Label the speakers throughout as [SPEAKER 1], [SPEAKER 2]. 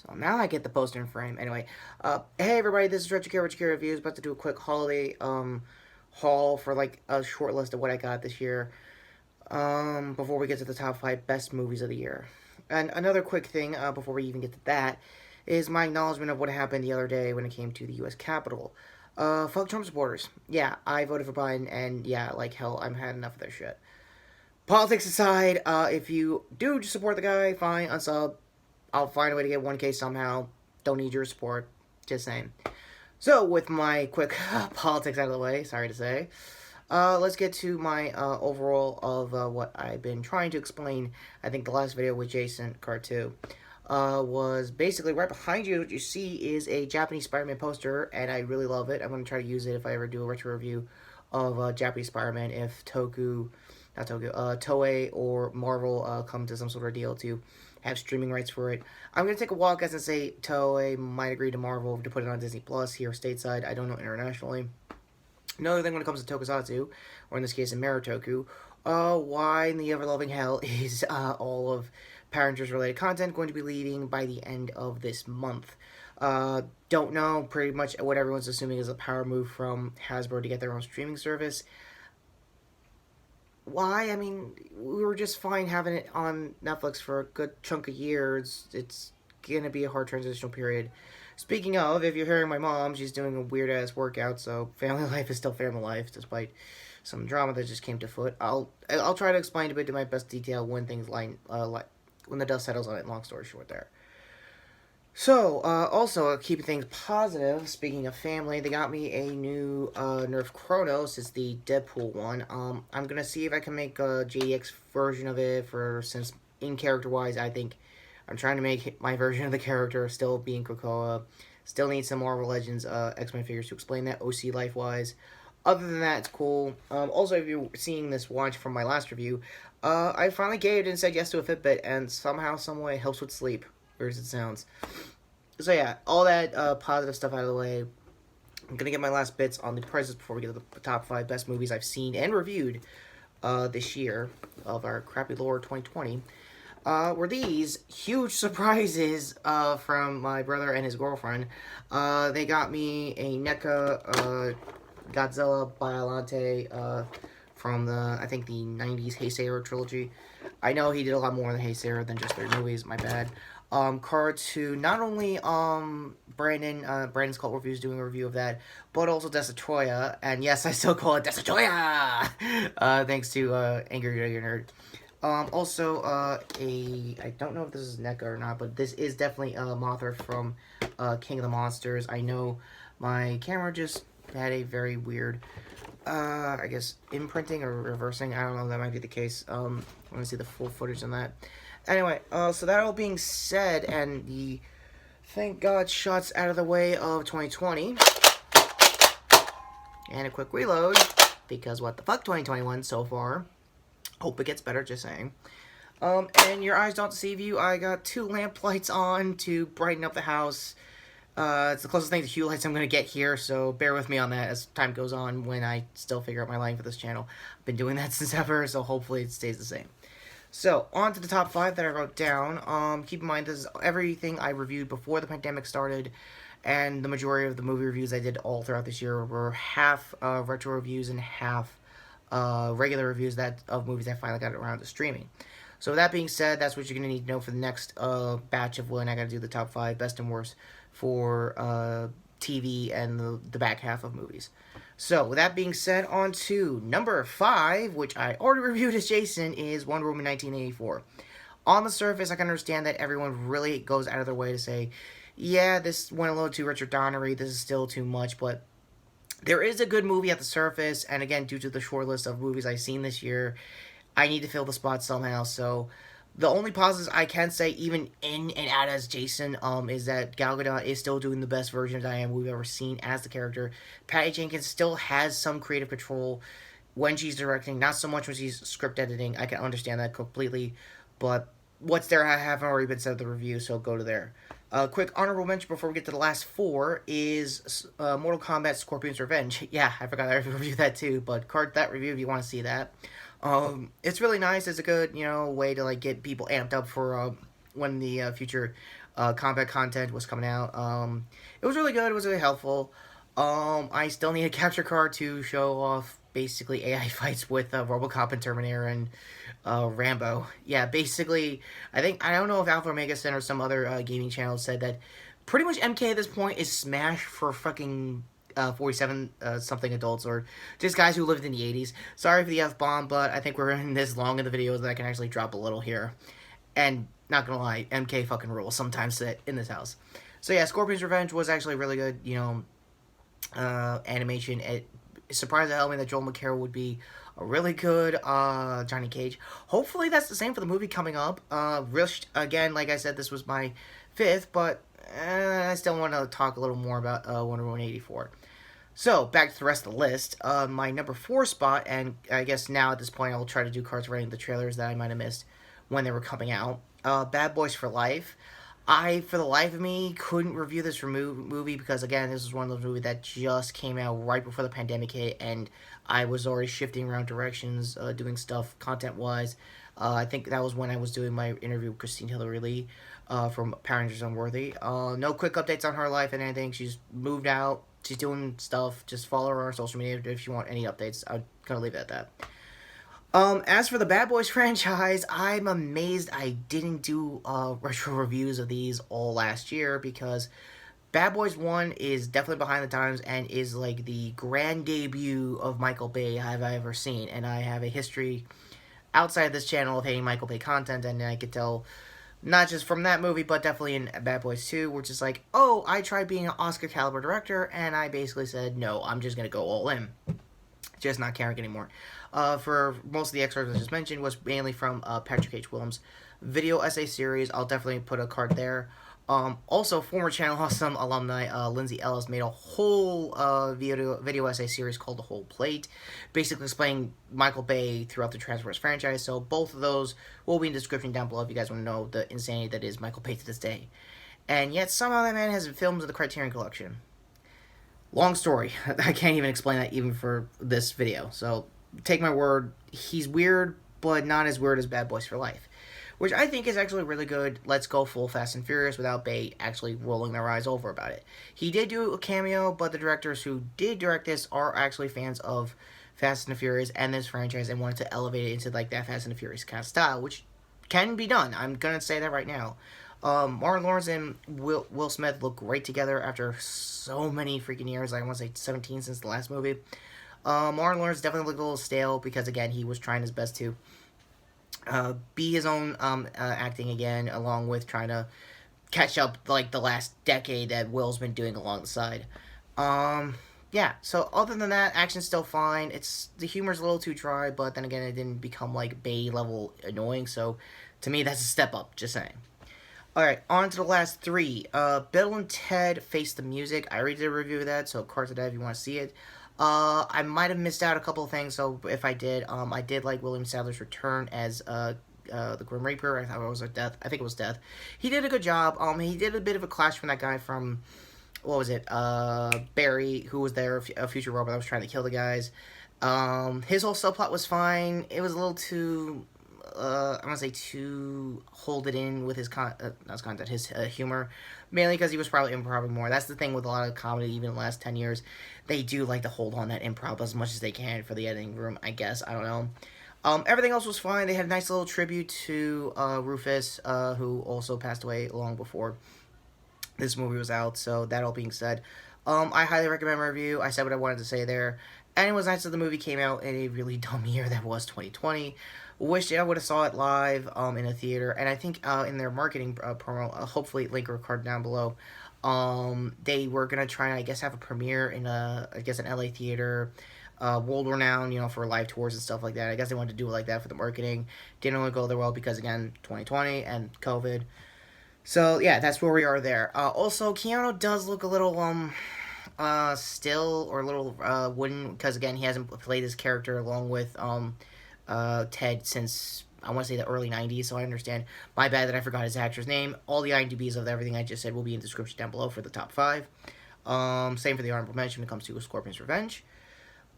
[SPEAKER 1] So now I get the poster in frame. Anyway, hey everybody, this is Retrokid Reviews. About to do a quick holiday haul for like a short list of what I got this year. Before we get to the top 5 best movies of the year. And another quick thing before we even get to that is my acknowledgement of what happened the other day when it came to the U.S. Capitol. Fuck Trump supporters. Yeah, I voted for Biden, and yeah, like hell, I've had enough of their shit. Politics aside, if you do support the guy, fine, unsub. I'll find a way to get 1K somehow. Don't need your support. Just saying. So, with my quick politics out of the way, sorry to say, let's get to my overall of what I've been trying to explain. I think the last video with Jason Card 2 was basically right behind you. What you see is a Japanese Spider-Man poster, and I really love it. I'm going to try to use it if I ever do a retro review of Japanese Spider-Man if Toei or Marvel come to some sort of deal to have streaming rights for it. I'm going to take a walk as and say Toei might agree to Marvel to put it on Disney Plus here stateside. I don't know internationally. Another thing when it comes to Tokusatsu, or in this case, in Maritoku, why in the ever-loving hell is all of Power Rangers-related content going to be leaving by the end of this month? Don't know. Pretty much what everyone's assuming is a power move from Hasbro to get their own streaming service. Why? I mean, we were just fine having it on Netflix for a good chunk of years. It's gonna be a hard transitional period. Speaking of, if you're hearing my mom, she's doing a weird ass workout, so family life is still family life, despite some drama that just came to foot. I'll try to explain a bit to my best detail when things when the dust settles on it. Long story short, there. So, also, keeping things positive, speaking of family, they got me a new Nerf Chronos. It's the Deadpool one. I'm gonna see if I can make a JDX version of it, since in character-wise, I think I'm trying to make my version of the character still being Krakoa. Still need some Marvel Legends X-Men figures to explain that OC life-wise. Other than that, it's cool. Also, if you're seeing this watch from my last review, I finally gave it and said yes to a Fitbit, and somehow, someway, helps with sleep. Weird as it sounds. So yeah, all that positive stuff out of the way. I'm gonna get my last bits on the prices before we get to the top 5 best movies I've seen and reviewed this year of our crappy lore 2020. Were these huge surprises from my brother and his girlfriend. They got me a NECA Godzilla Biollante from I think the 90s Heisei trilogy. I know he did a lot more than Heisei than just their movies, my bad. Card to not only Brandon's Cult Reviews doing a review of that, but also Destroya, and yes, I still call it Destroya! Thanks to Angry Video Nerd. Also, I don't know if this is NECA or not, but this is definitely Mothra from King of the Monsters. I know my camera just had a very weird, I guess, imprinting or reversing. I don't know, that might be the case. I want to see the full footage on that. Anyway, so that all being said, and the thank God shots out of the way of 2020, and a quick reload, because what the fuck 2021 so far. Hope it gets better, just saying. And your eyes don't deceive you, I got 2 lamp lights on to brighten up the house. It's the closest thing to hue lights I'm going to get here, so bear with me on that as time goes on when I still figure out my lighting for this channel. I've been doing that since ever, so hopefully it stays the same. So, on to the top 5 that I wrote down. Keep in mind, this is everything I reviewed before the pandemic started, and the majority of the movie reviews I did all throughout this year were half retro reviews and half regular reviews of movies I finally got around to streaming. So with that being said, that's what you're going to need to know for the next batch of when I got to do the top 5 best and worst for TV and the back half of movies. So, with that being said, on to number 5, which I already reviewed as Jason, is Wonder Woman 1984. On the surface, I can understand that everyone really goes out of their way to say, yeah, this went a little too Richard Donnery, this is still too much, but there is a good movie at the surface, and again, due to the short list of movies I've seen this year, I need to fill the spot somehow, so the only positives I can say, even in and out as Jason, is that Gal Gadot is still doing the best version of Diane we've ever seen as the character. Patty Jenkins still has some creative control when she's directing, not so much when she's script editing. I can understand that completely, but what's there I haven't already been said in the review, so go to there. Quick honorable mention before we get to the last 4 is Mortal Kombat Scorpion's Revenge. Yeah, I forgot I reviewed that too, but card that review if you want to see that. It's really nice. It's a good, way to like get people amped up for when the future Combat content was coming out. It was really good. It was really helpful. I still need a capture card to show off basically AI fights with RoboCop and Terminator and Rambo. Yeah, basically, I don't know if Alpha Omega Center or some other gaming channel said that pretty much MK at this point is Smash for fucking 47 something adults or just guys who lived in the 80s. Sorry for the F bomb, but I think we're in this long in the video that I can actually drop a little here. And not gonna lie, MK fucking rules sometimes in this house. So yeah, Scorpion's Revenge was actually really good, animation. It surprised the hell me that Joel McHale would be a really good Johnny Cage. Hopefully that's the same for the movie coming up. Again, like I said, this was my fifth, but I still want to talk a little more about Wonder Woman 84. So, back to the rest of the list. My number 4 spot, and I guess now at this point I will try to do cards rating the trailers that I might have missed when they were coming out. Bad Boys for Life. I, for the life of me, couldn't review this movie because, again, this is one of those movies that just came out right before the pandemic hit, and I was already shifting around directions, doing stuff content-wise. I think that was when I was doing my interview with Christine Hillary Lee from Power Rangers Unworthy. No quick updates on her life and anything. She's moved out. She's doing stuff. Just follow her on social media if you want any updates. I'm going to leave it at that. As for the Bad Boys franchise, I'm amazed I didn't do retro reviews of these all last year because Bad Boys 1 is definitely behind the times and is like the grand debut of Michael Bay I've ever seen. And I have a history outside this channel of hating Michael Bay content, and I could tell not just from that movie, but definitely in Bad Boys 2, which is like, oh, I tried being an Oscar caliber director, and I basically said, no, I'm just going to go all in. Just not caring anymore. For most of the excerpts I just mentioned was mainly from Patrick H. Willems' video essay series. I'll definitely put a card there. Also, former Channel Awesome alumni Lindsay Ellis made a whole video essay series called The Whole Plate, basically explaining Michael Bay throughout the Transformers franchise. So both of those will be in the description down below if you guys want to know the insanity that is Michael Bay to this day. And yet somehow that man has films of the Criterion Collection. Long story. I can't even explain that even for this video. So take my word, he's weird, but not as weird as Bad Boys for Life, which I think is actually really good. Let's go full Fast and Furious without Bay actually rolling their eyes over about it. He did do a cameo, but the directors who did direct this are actually fans of Fast and the Furious and this franchise and wanted to elevate it into like that Fast and the Furious kind of style, which can be done. I'm gonna say that right now. Martin Lawrence and Will Smith look great together after so many freaking years. I want to say 17 since the last movie. Martin Lawrence definitely looked a little stale because, again, he was trying his best to be his own acting again, along with trying to catch up like the last decade that Will's been doing along the side. Yeah, so other than that, action's still fine. The humor's a little too dry, but then again, it didn't become like Bay level annoying, so to me, that's a step up, just saying. Alright, on to the last 3. Bill and Ted Face the Music. I already did a review of that, so cards to that if you want to see it. I might have missed out a couple of things, so if I did, I did like William Sadler's return as the Grim Reaper. I thought it was Death. I think it was Death. He did a good job. He did a bit of a clash from that guy from, what was it, Barry, who was there, a future robot that was trying to kill the guys. His whole subplot was fine. It was a little too... I want to say to hold it in with his his humor, mainly because he was probably improv more. That's the thing with a lot of comedy, even in the last 10 years, they do like to hold on that improv as much as they can for the editing room, I guess. I don't know. Everything else was fine. They had a nice little tribute to Rufus, who also passed away long before this movie was out. So that all being said, I highly recommend my review. I said what I wanted to say there. And it was nice that the movie came out in a really dumb year that was 2020. Wish I would have saw it live in a theater. And I think in their marketing promo, hopefully link or card down below, they were going to try and, I guess, have a premiere in an LA theater, world renowned, for live tours and stuff like that. I guess they wanted to do it like that for the marketing. Didn't really go there well because, again, 2020 and COVID. So, yeah, that's where we are there. Also, Keanu does look a little, still or a little wooden because, again, he hasn't played his character along with Ted since I want to say the early 90s, so I understand. My bad that I forgot his actor's name. All the IMDb's of everything I just said will be in the description down below for the top 5. Same for the honorable mention when it comes to Scorpion's Revenge.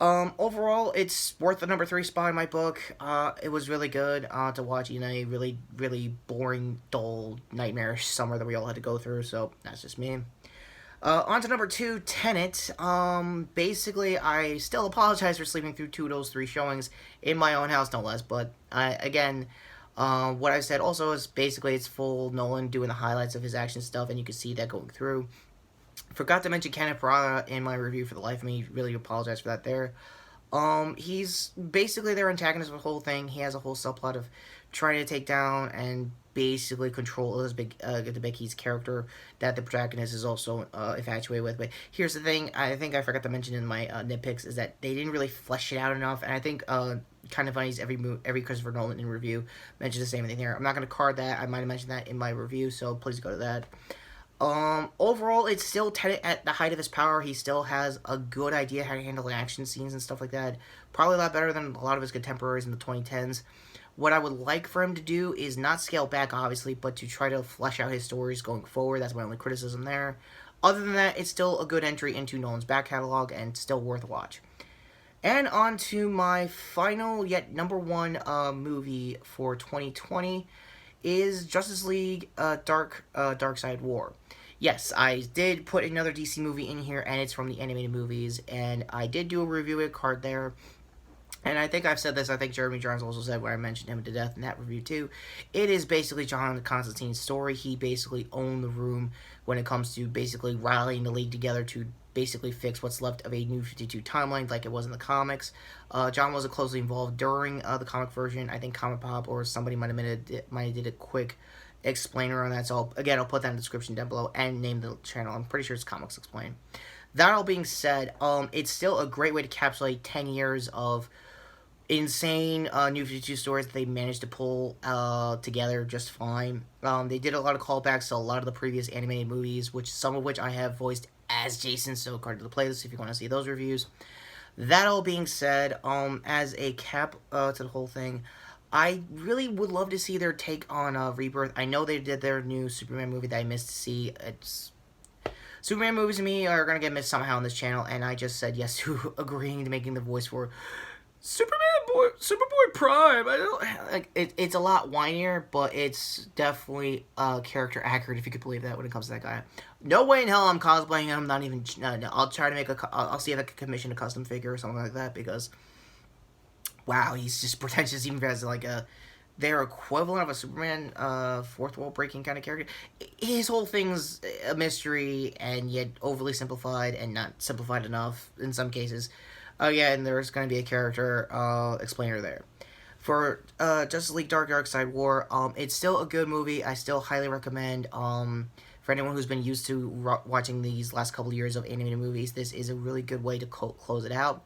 [SPEAKER 1] Overall, it's worth the number 3 spot in my book. It was really good to watch in a really, really boring, dull, nightmarish summer that we all had to go through, so that's just me. On to number 2, Tenet. Basically, I still apologize for sleeping through 2 of those 3 showings in my own house, no less, but again, what I said also is basically it's full Nolan doing the highlights of his action stuff, and you can see that going through. Forgot to mention Kenneth Branagh in my review for the life of me. Really apologize for that there. He's basically their antagonist of the whole thing. He has a whole subplot of trying to take down and basically control Elizabeth Debicki's character that the protagonist is also infatuated with. But here's the thing, I think I forgot to mention in my nitpicks, is that they didn't really flesh it out enough, and I think kind of funny's every Christopher Nolan in review mentions the same thing here. I'm not going to card that. I might have mentioned that in my review, so please go to that. Overall, it's still Tenet at the height of his power. He still has a good idea how to handle action scenes and stuff like that. Probably a lot better than a lot of his contemporaries in the 2010s. What I would like for him to do is not scale back, obviously, but to try to flesh out his stories going forward. That's my only criticism there. Other than that, it's still a good entry into Nolan's back catalog and still worth a watch. And on to my final, yet number 1 movie for 2020 is Justice League Darkseid War. Yes, I did put another DC movie in here, and it's from the animated movies, and I did do a review card there. And I think I've said this, I think Jeremy Jahns also said where I mentioned him to death in that review too. It is basically John Constantine's story. He basically owned the room when it comes to basically rallying the League together to basically fix what's left of a New 52 timeline like it was in the comics. John wasn't closely involved during the comic version. I think Comic Pop or somebody might have did a quick explainer on that. So again, I'll put that in the description down below and name the channel. I'm pretty sure it's Comics Explained. That all being said, it's still a great way to encapsulate 10 years of insane New 52 stories that they managed to pull together just fine. They did a lot of callbacks to a lot of the previous animated movies, which some of which I have voiced as Jason, so card to the playlist if you want to see those reviews. That all being said, as a cap to the whole thing, I really would love to see their take on Rebirth. I know they did their new Superman movie that I missed to see. Superman movies to me are going to get missed somehow on this channel, and I just said yes to agreeing to making the voice for Superboy Prime. I don't like it's a lot whinier, but it's definitely character accurate, if you could believe that, when it comes to that guy. No way in hell I'm cosplaying him. Not even. No, I'll try to make I'll see if I can commission a custom figure or something like that, because wow, he's just pretentious even as like their equivalent of a Superman fourth wall breaking kind of character. His whole thing's a mystery and yet overly simplified and not simplified enough in some cases. Again, there's going to be a character explainer there. For Justice League Darkseid War, it's still a good movie. I still highly recommend. For anyone who's been used to watching these last couple of years of animated movies, this is a really good way to close it out.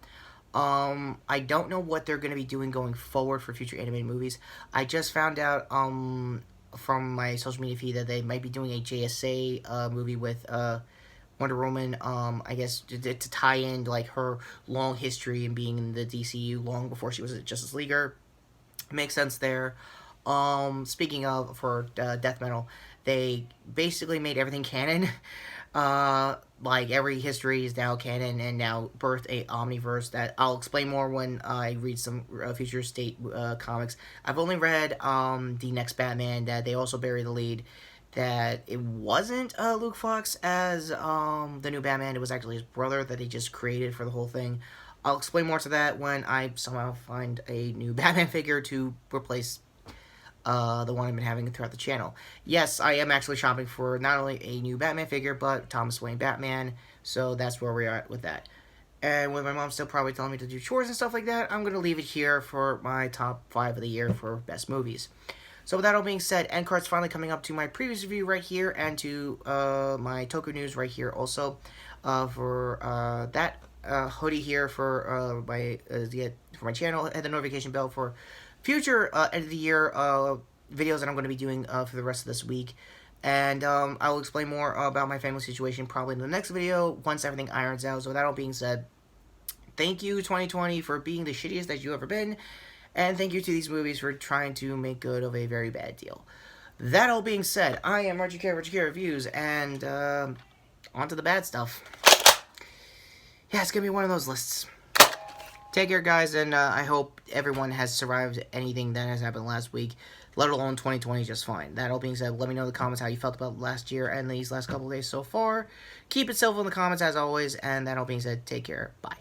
[SPEAKER 1] I don't know what they're going to be doing going forward for future animated movies. I just found out from my social media feed that they might be doing a JSA movie with Wonder Woman, I guess, to tie in like her long history and being in the DCU long before she was a Justice Leaguer. Makes sense there. Speaking of, for Death Metal, they basically made everything canon. Like every history is now canon and now birthed a omniverse that I'll explain more when I read some future state comics. I've only read the next Batman that they also bury the lead that it wasn't Luke Fox as the new Batman. It was actually his brother that they just created for the whole thing. I'll explain more to that when I somehow find a new Batman figure to replace the one I've been having throughout the channel. Yes, I am actually shopping for not only a new Batman figure, but Thomas Wayne Batman, so that's where we're at with that. And with my mom still probably telling me to do chores and stuff like that, I'm going to leave it here for my top 5 of the year for best movies. So with that all being said, end card's finally coming up to my previous review right here, and to my Toku News right here also, for that hoodie here for my channel, and the notification bell for future end of the year videos that I'm going to be doing for the rest of this week. And I will explain more about my family situation probably in the next video once everything irons out. So with that all being said, thank you 2020 for being the shittiest that you've ever been. And thank you to these movies for trying to make good of a very bad deal. That all being said, I am Retrokid Reviews, and on to the bad stuff. Yeah, it's going to be one of those lists. Take care, guys, and I hope everyone has survived anything that has happened last week, let alone 2020 just fine. That all being said, let me know in the comments how you felt about last year and these last couple of days so far. Keep it civil in the comments as always, and that all being said, take care. Bye.